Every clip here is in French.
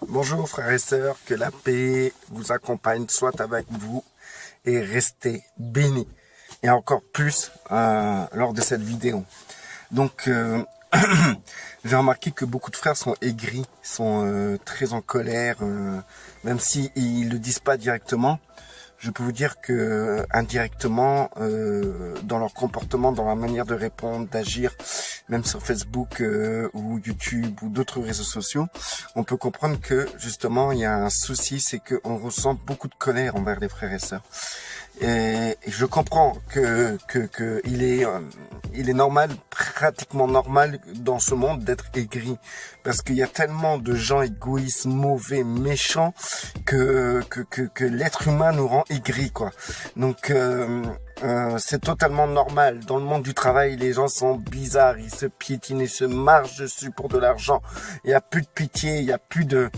Bonjour frères et sœurs, que la paix vous accompagne, soit avec vous et restez bénis. Et encore plus lors de cette vidéo. Donc, j'ai remarqué que beaucoup de frères sont aigris, sont très en colère, même s'ils le disent pas directement. Je peux vous dire que indirectement, dans leur comportement, dans la manière de répondre, d'agir, même sur Facebook ou YouTube ou d'autres réseaux sociaux, on peut comprendre que justement il y a un souci, c'est qu'on ressent beaucoup de colère envers les frères et sœurs. Et je comprends que il est normal, pratiquement normal dans ce monde d'être aigri, parce qu'il y a tellement de gens égoïstes, mauvais, méchants que l'être humain nous rend aigris, quoi. Donc c'est totalement normal. Dans le monde du travail, les gens sont bizarres, ils se piétinent, ils se marchent dessus pour de l'argent. Il n'y a plus de pitié, il n'y a plus de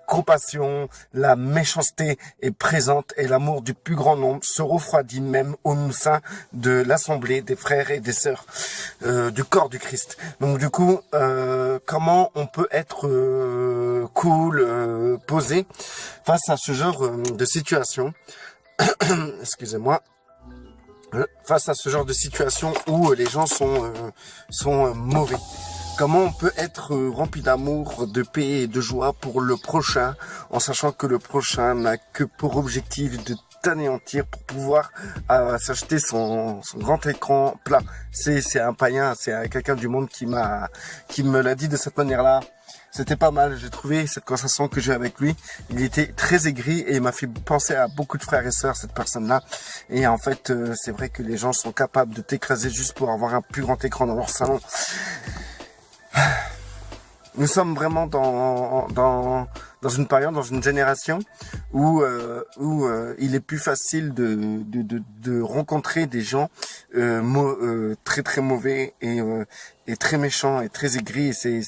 compassion. La méchanceté est présente et l'amour du plus grand nombre se refroidit même au sein de l'assemblée des frères et des sœurs du corps du Christ. Donc du coup, comment on peut être cool, posé face à ce genre de situation? Excusez-moi. Face à ce genre de situation où les gens sont mauvais. Comment on peut être rempli d'amour, de paix et de joie pour le prochain, en sachant que le prochain n'a que pour objectif de t'anéantir pour pouvoir s'acheter son grand écran plat. C'est un païen, c'est quelqu'un du monde qui me l'a dit de cette manière-là. C'était pas mal, j'ai trouvé cette conversation que j'ai avec lui. Il était très aigri et il m'a fait penser à beaucoup de frères et sœurs, cette personne-là. Et en fait, c'est vrai que les gens sont capables de t'écraser juste pour avoir un plus grand écran dans leur salon. Nous sommes vraiment dans une période, dans une génération où il est plus facile de rencontrer des gens très très mauvais et très méchants et très aigris. Et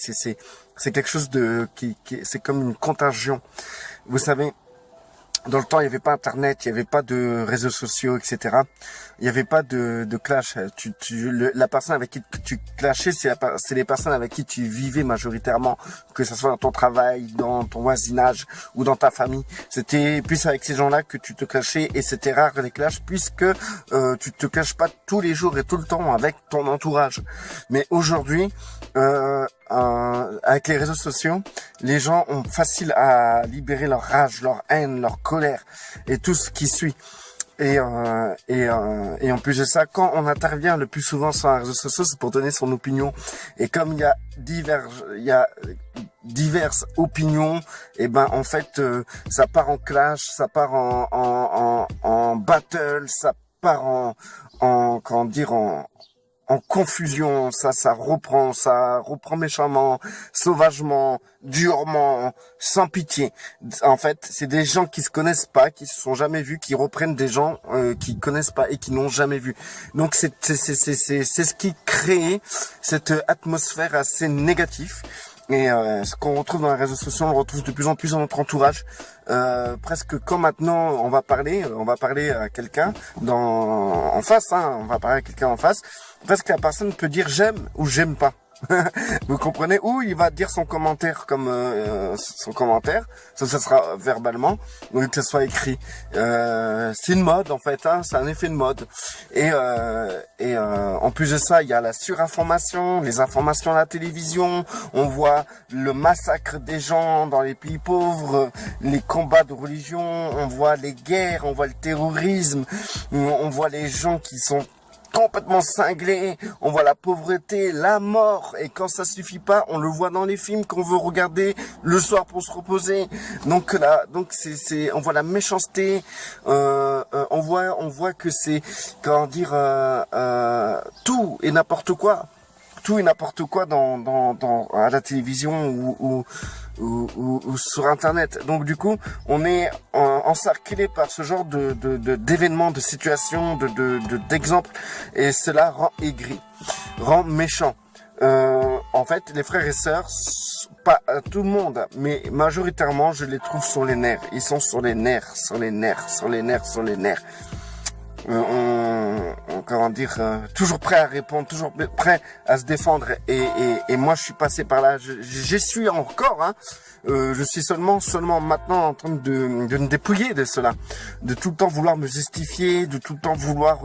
c'est quelque chose c'est comme une contagion. Vous savez, dans le temps, il n'y avait pas Internet, il n'y avait pas de réseaux sociaux, etc. Il n'y avait pas de clash. La personne avec qui tu clashais, c'est les personnes avec qui tu vivais majoritairement, que ce soit dans ton travail, dans ton voisinage ou dans ta famille. C'était plus avec ces gens-là que tu te clashais, et c'était rare les clashs puisque tu te clashes pas tous les jours et tout le temps avec ton entourage. Mais aujourd'hui, avec les réseaux sociaux, les gens ont facile à libérer leur rage, leur haine, leur colère et tout ce qui suit. Et en plus de ça, quand on intervient le plus souvent sur un réseau social, c'est pour donner son opinion. Et comme il y a diverses opinions, et ben en fait, ça part en clash, ça part en battle, ça part en confusion, ça reprend méchamment, sauvagement, durement, sans pitié. En fait, c'est des gens qui se connaissent pas, qui se sont jamais vus, qui reprennent des gens qui connaissent pas et qui n'ont jamais vu. Donc c'est ce qui crée cette atmosphère assez négative. Et ce qu'on retrouve dans les réseaux sociaux, on le retrouve de plus en plus dans notre entourage. Presque comme maintenant, on va parler à quelqu'un en face, hein, on va parler à quelqu'un en face. Presque la personne peut dire j'aime ou j'aime pas. Vous comprenez? Ou il va dire son commentaire comme son commentaire, ça sera verbalement, ou que ce soit écrit. C'est une mode en fait, hein, c'est un effet de mode. Et en plus de ça, il y a la surinformation, les informations à la télévision. On voit le massacre des gens dans les pays pauvres, les combats de religion, on voit les guerres, on voit le terrorisme, on voit les gens qui sont complètement cinglé, on voit la pauvreté, la mort, et quand ça suffit pas, on le voit dans les films qu'on veut regarder le soir pour se reposer. Donc là, on voit la méchanceté, on voit que c'est, comment dire, tout et n'importe quoi. Tout et n'importe quoi à la télévision ou sur Internet. Donc du coup, on est encerclé par ce genre d'événements, de situations, d'exemples, et cela rend aigri, rend méchant. En fait, les frères et sœurs, pas tout le monde, mais majoritairement, je les trouve sur les nerfs. Ils sont sur les nerfs, sur les nerfs, sur les nerfs, sur les nerfs. comment dire, toujours prêt à répondre, toujours prêt à se défendre. Et moi, je suis passé par là. J'y suis encore. Hein. Je suis seulement maintenant en train de me dépouiller de cela, de tout le temps vouloir me justifier, de tout le temps vouloir,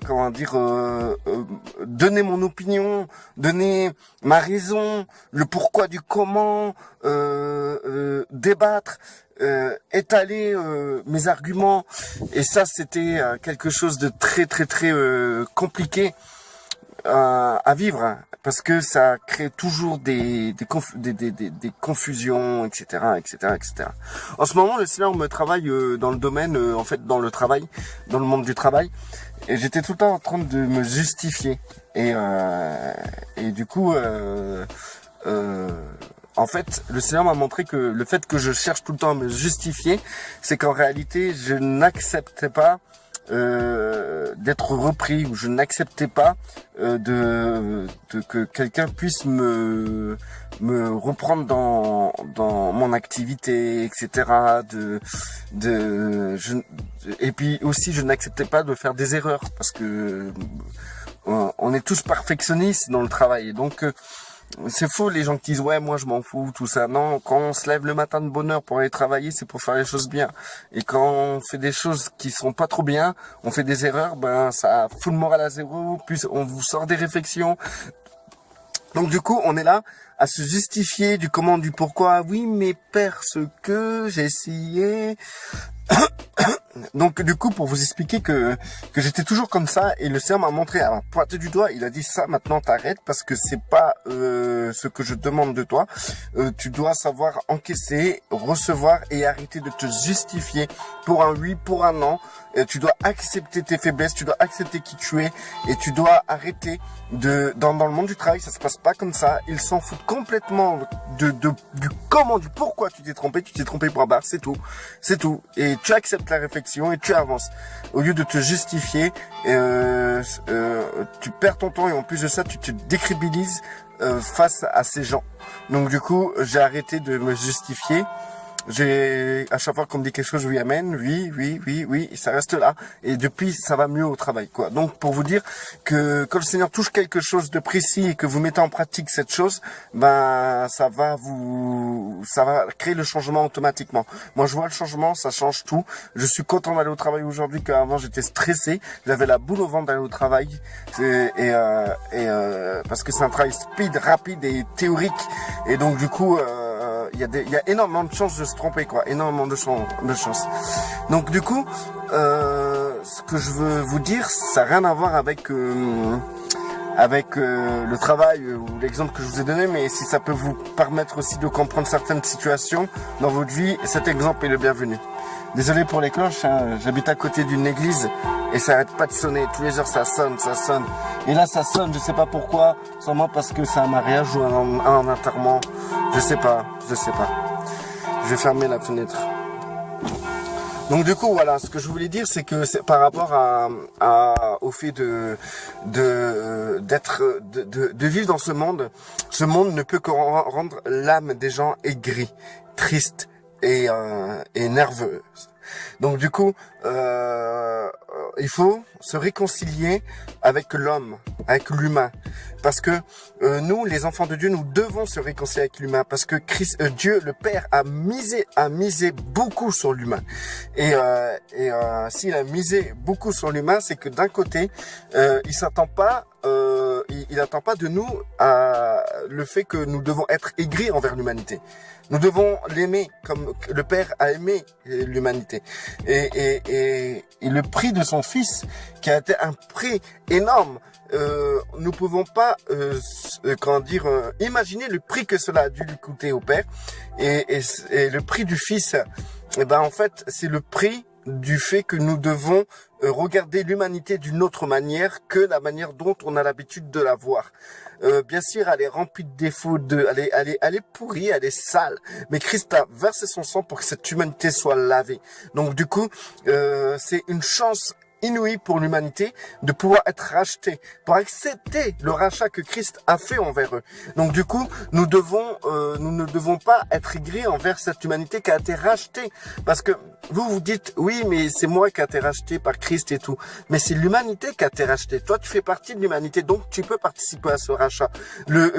comment dire, donner mon opinion, donner ma raison, le pourquoi du comment, débattre. Étaler mes arguments, et ça c'était quelque chose de très compliqué à vivre, parce que ça crée toujours des confusions, etc. En ce moment, le Seigneur me travaille dans le domaine, en fait dans le travail, dans le monde du travail, et j'étais tout le temps en train de me justifier, et du coup en fait, le Seigneur m'a montré que le fait que je cherche tout le temps à me justifier, c'est qu'en réalité, je n'acceptais pas d'être repris, ou je n'acceptais pas que quelqu'un puisse me reprendre dans mon activité, etc. Et puis aussi, je n'acceptais pas de faire des erreurs, parce que on est tous perfectionnistes dans le travail, et donc c'est faux les gens qui disent ouais moi je m'en fous tout ça. Non, quand on se lève le matin de bonne heure pour aller travailler, c'est pour faire les choses bien. Et quand on fait des choses qui sont pas trop bien, on fait des erreurs, ben ça fout le moral à zéro, puis on vous sort des réflexions. Donc du coup on est là à se justifier du comment, du pourquoi. Oui mais parce que j'ai essayé. Donc du coup, pour vous expliquer que j'étais toujours comme ça, et le Seigneur m'a montré, à pointer du doigt, il a dit ça, maintenant t'arrêtes, parce que c'est pas ce que je demande de toi. Tu dois savoir encaisser, recevoir, et arrêter de te justifier pour un oui, pour un non. Tu dois accepter tes faiblesses, tu dois accepter qui tu es, et tu dois arrêter dans le monde du travail, ça se passe pas comme ça. Ils s'en foutent complètement du comment, du pourquoi tu t'es trompé pour un bar, c'est tout. Et tu acceptes la réflexion et tu avances. Au lieu de te justifier, tu perds ton temps, et en plus de ça, tu te décrédibilises face à ces gens. Donc du coup, j'ai arrêté de me justifier. À chaque fois qu'on me dit quelque chose, je lui amène, oui, et ça reste là. Et depuis, ça va mieux au travail, quoi. Donc, pour vous dire que quand le Seigneur touche quelque chose de précis et que vous mettez en pratique cette chose, ben, ça va créer le changement automatiquement. Moi, je vois le changement, ça change tout. Je suis content d'aller au travail aujourd'hui, qu'avant j'étais stressé. J'avais la boule au ventre d'aller au travail. Parce que c'est un travail speed, rapide et théorique. Et donc, du coup, il y a énormément de chances de se tromper, quoi, énormément de chances. Donc du coup, ce que je veux vous dire, ça n'a rien à voir avec le travail ou l'exemple que je vous ai donné, mais si ça peut vous permettre aussi de comprendre certaines situations dans votre vie, cet exemple est le bienvenu. Désolé pour les cloches, hein, j'habite à côté d'une église et ça arrête pas de sonner. Tous les heures ça sonne. Et là ça sonne, je sais pas pourquoi, sûrement parce que c'est un mariage ou un enterrement. Je sais pas. Je vais fermer la fenêtre. Donc du coup voilà, ce que je voulais dire, c'est que c'est par rapport au fait de vivre dans ce monde ne peut que rendre l'âme des gens aigrie, triste et nerveuse. Donc du coup, il faut se réconcilier avec l'homme, avec l'humain, parce que nous, les enfants de Dieu, nous devons se réconcilier avec l'humain, parce que Dieu, le Père, a misé beaucoup sur l'humain. Et s'il a misé beaucoup sur l'humain, c'est que d'un côté, il s'attend pas. Il n'attend pas de nous le fait que nous devons être aigris envers l'humanité. Nous devons l'aimer comme le Père a aimé l'humanité. Et le prix de son Fils, qui a été un prix énorme, nous pouvons pas imaginer le prix que cela a dû lui coûter au Père. Et le prix du Fils, en fait, c'est le prix du fait que nous devons regarder l'humanité d'une autre manière que la manière dont on a l'habitude de la voir. Bien sûr, elle est remplie de défauts, elle est pourrie, elle est sale. Mais Christ a versé son sang pour que cette humanité soit lavée. Donc du coup, c'est une chance inouïe pour l'humanité de pouvoir être racheté, pour accepter le rachat que Christ a fait envers eux. Donc du coup, nous ne devons pas être aigris envers cette humanité qui a été rachetée, parce que vous dites, oui, mais c'est moi qui a été racheté par Christ et tout. Mais c'est l'humanité qui a été rachetée. Toi, tu fais partie de l'humanité, donc tu peux participer à ce rachat.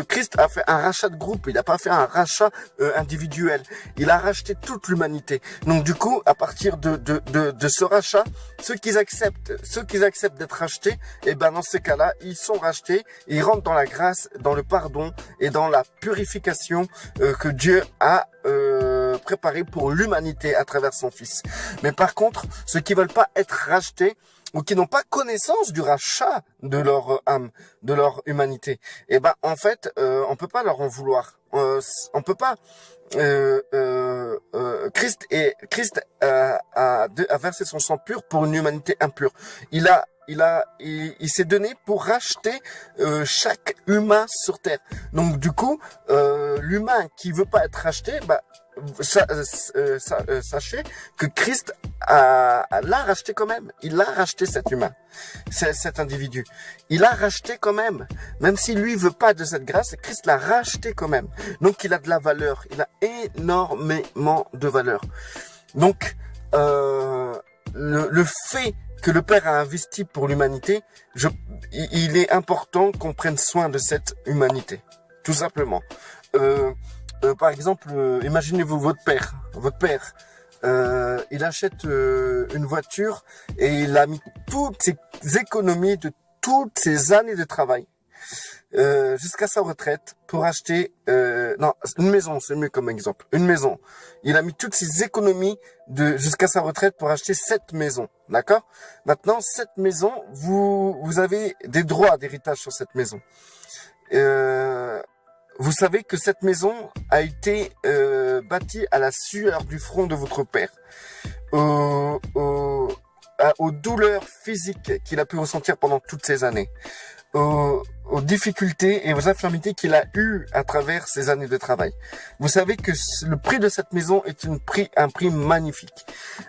Christ a fait un rachat de groupe, il n'a pas fait un rachat individuel. Il a racheté toute l'humanité. Donc du coup, à partir de ce rachat, ceux qui acceptent d'être rachetés, et ben dans ces cas-là, ils sont rachetés, ils rentrent dans la grâce, dans le pardon et dans la purification que Dieu a préparé pour l'humanité à travers son Fils. Mais par contre, ceux qui veulent pas être rachetés ou qui n'ont pas connaissance du rachat de leur âme, de leur humanité, et ben en fait, on peut pas leur en vouloir. On peut pas. Christ a versé son sang pur pour une humanité impure. Il s'est donné pour racheter chaque humain sur terre. Donc du coup, l'humain qui veut pas être racheté, bah sachez que Christ l'a racheté quand même. Il a racheté cet humain, cet individu. Il l'a racheté quand même. Même si lui veut pas de cette grâce, Christ l'a racheté quand même. Donc il a de la valeur. Il a énormément de valeur. Donc le fait que le Père a investi pour l'humanité, il est important qu'on prenne soin de cette humanité, tout simplement. Par exemple, imaginez-vous votre père. Il achète une voiture et il a mis toutes ses économies de toutes ses années de travail jusqu'à sa retraite pour acheter non, une maison, c'est mieux comme exemple. Une maison. Il a mis toutes ses économies jusqu'à sa retraite pour acheter cette maison. D'accord? Maintenant, cette maison, vous avez des droits d'héritage sur cette maison. Vous savez que cette maison a été bâtie à la sueur du front de votre père, aux douleurs physiques qu'il a pu ressentir pendant toutes ces années, aux difficultés et aux infirmités qu'il a eues à travers ces années de travail. Vous savez que le prix de cette maison est un prix magnifique.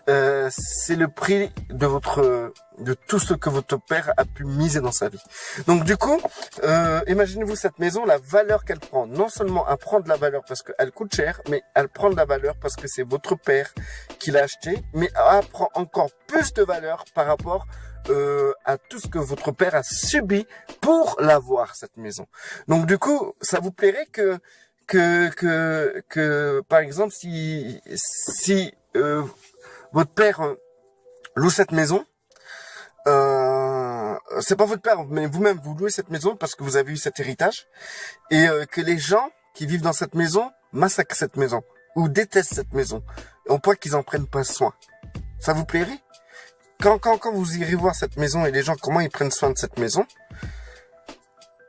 C'est le prix de tout ce que votre père a pu miser dans sa vie. Donc du coup, imaginez-vous cette maison, la valeur qu'elle prend. Non seulement elle prend de la valeur parce qu'elle coûte cher, mais elle prend de la valeur parce que c'est votre père qui l'a acheté, mais elle prend encore plus de valeur par rapport à tout ce que votre père a subi pour l'avoir, cette maison. Donc du coup, ça vous plairait que par exemple, si votre père loue cette maison, c'est pas votre père, mais vous-même vous louez cette maison parce que vous avez eu cet héritage, et que les gens qui vivent dans cette maison massacrent cette maison ou détestent cette maison, au point qu'ils en prennent pas soin. Ça vous plairait? Quand vous irez voir cette maison et les gens, comment ils prennent soin de cette maison,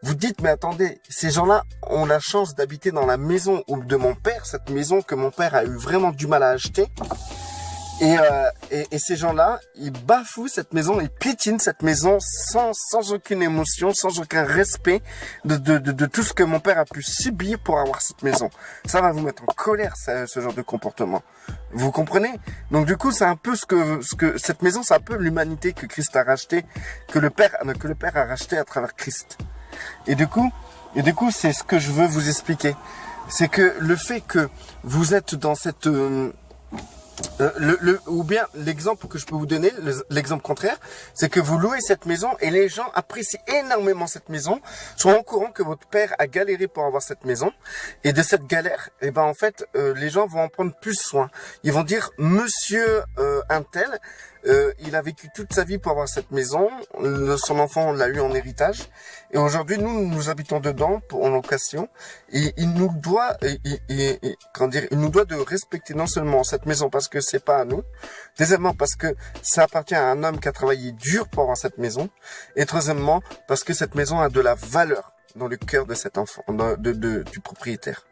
vous dites, mais attendez, ces gens-là ont la chance d'habiter dans la maison de mon père, cette maison que mon père a eu vraiment du mal à acheter. Et ces gens-là, ils bafouent cette maison, ils piétinent cette maison sans aucune émotion, sans aucun respect de tout ce que mon père a pu subir pour avoir cette maison. Ça va vous mettre en colère, ce genre de comportement. Vous comprenez? Donc du coup, c'est un peu ce que cette maison, c'est un peu l'humanité que Christ a racheté, que le Père a racheté à travers Christ. Et du coup, c'est ce que je veux vous expliquer. C'est que le fait que vous êtes dans cette ou bien l'exemple que je peux vous donner, l'exemple contraire, c'est que vous louez cette maison et les gens apprécient énormément cette maison, sont au courant que votre père a galéré pour avoir cette maison, et de cette galère, et ben en fait, les gens vont en prendre plus soin. Ils vont dire, monsieur untel, il a vécu toute sa vie pour avoir cette maison, son enfant l'a eu en héritage, et aujourd'hui nous habitons dedans en location, et il nous doit, il nous doit de respecter non seulement cette maison parce que c'est pas à nous, deuxièmement parce que ça appartient à un homme qui a travaillé dur pour avoir cette maison, et troisièmement parce que cette maison a de la valeur dans le cœur de cet enfant, du propriétaire,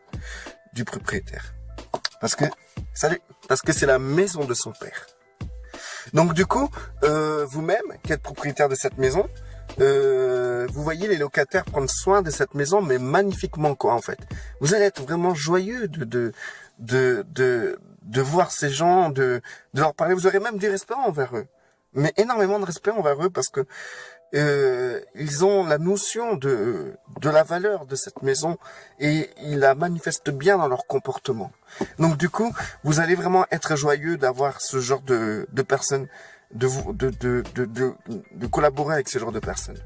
parce que c'est la maison de son père. Donc du coup, vous-même, qui êtes propriétaire de cette maison, vous voyez les locataires prendre soin de cette maison, mais magnifiquement quoi en fait. Vous allez être vraiment joyeux de voir ces gens, de leur parler. Vous aurez même du respect envers eux, mais énormément de respect envers eux parce que ils ont la notion de la valeur de cette maison et ils la manifestent bien dans leur comportement. Donc du coup, vous allez vraiment être joyeux d'avoir ce genre de personnes, de collaborer avec ce genre de personnes.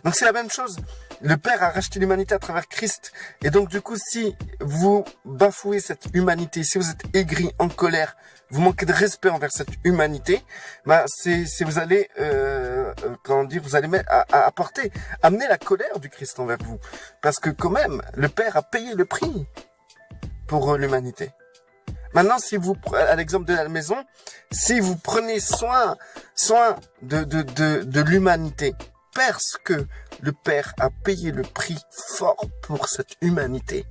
Donc c'est la même chose. Le Père a racheté l'humanité à travers Christ. Et donc du coup, si vous bafouez cette humanité, si vous êtes aigri, en colère, vous manquez de respect envers cette humanité, bah vous allez comment dire, vous allez amener la colère du Christ envers vous, parce que quand même le Père a payé le prix pour l'humanité. Maintenant, si vous, à l'exemple de la maison, si vous prenez soin de l'humanité, parce que le Père a payé le prix fort pour cette humanité,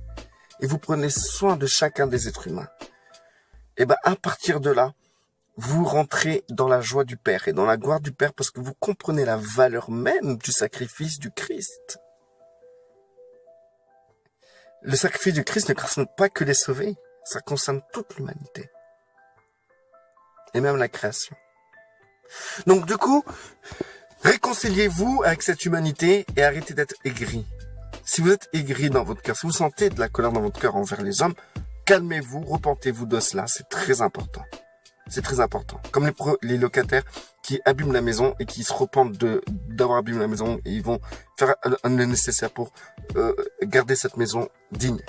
et vous prenez soin de chacun des êtres humains, et ben à partir de là, vous rentrez dans la joie du Père et dans la gloire du Père, parce que vous comprenez la valeur même du sacrifice du Christ. Le sacrifice du Christ ne concerne pas que les sauvés, ça concerne toute l'humanité. Et même la création. Donc du coup, réconciliez-vous avec cette humanité et arrêtez d'être aigris. Si vous êtes aigris dans votre cœur, si vous sentez de la colère dans votre cœur envers les hommes, calmez-vous, repentez-vous de cela, c'est très important. C'est très important. Comme les locataires qui abîment la maison et qui se repentent d'avoir abîmé la maison, et ils vont faire le nécessaire pour garder cette maison digne.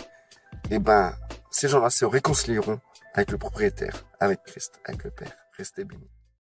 Et ben, ces gens-là se réconcilieront avec le propriétaire, avec Christ, avec le Père. Restez bénis.